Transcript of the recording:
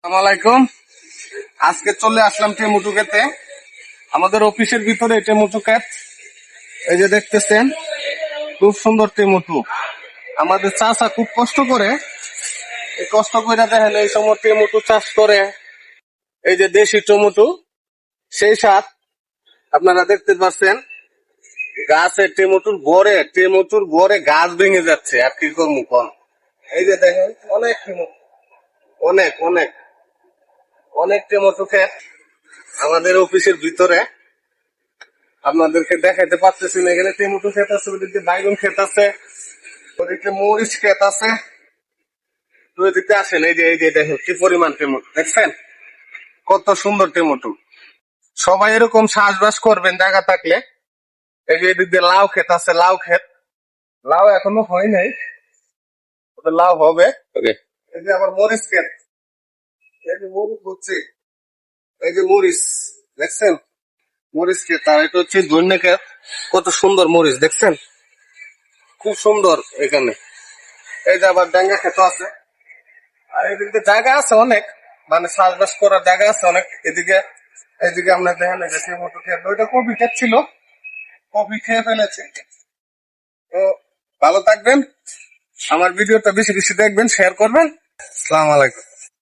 আসসালামাইকুম। আজকে চলে আসলাম টেমুটু খেতে। আমাদের অফিসের ভিতরে টেমুটু ক্ষেত। এই যে দেখতেছেন, খুব সুন্দর টেমুটু। আমাদের চাষা খুব কষ্ট করে, এই কষ্ট করে দেখেন এই সময় টেমুটু চাষ করে। এই যে দেশি টমেটো, সেই সাথ আপনারা দেখতে পাচ্ছেন গাছের টেমুটুর গড়ে গাছ ভেঙে যাচ্ছে। আর কি করবো কন? এই যে দেখেন অনেক টেমুটু, অনেক অনেক অনেক টেমুটু ক্ষেত আমাদের অফিসের ভিতরে। আপনাদেরকে দেখাইতে পারতেছি না। এখানে টমেটো ক্ষেত আছে, ওদিকে বাইগন ক্ষেত আছে, ওদিকে মরিচ ক্ষেত আছে। তো এদিকে আসেন, এই যে দেখেন কি পরিমাণ টমেটো, দেখছেন কত সুন্দর টমেটো। সবাই এরকম চাষবাস করবেন জায়গা থাকলে। এই যে এদিক দিয়ে লাউ ক্ষেত আছে, লাউ ক্ষেত। লাউ এখনো হয় নাই, ওদের লাউ হবে। ওকে। এই যে আবার মরিচ ক্ষেত, এই যে মরিচ হচ্ছে, এই যে মরিচ দেখছেন, মরিচ ক্ষেত। আর এটা হচ্ছে ধন্য ক্ষেত। কত সুন্দর মরিচ দেখছেন, খুব সুন্দর এখানে। এই যে আবার ডাঙ্গা ক্ষেত আছে। আর এদিকে জায়গা আছে অনেক, মানে চাষবাস করার জায়গা আছে অনেক। এদিকে আমরা দেখেন এই যে টমেটো ক্ষেত, ওইটা কপি ক্ষেত ছিল, কপি খেয়ে ফেলেছে। তো ভালো থাকবেন, আমার ভিডিওটা বেশি বেশি দেখবেন, শেয়ার করবেন। আসসালামু আলাইকুম।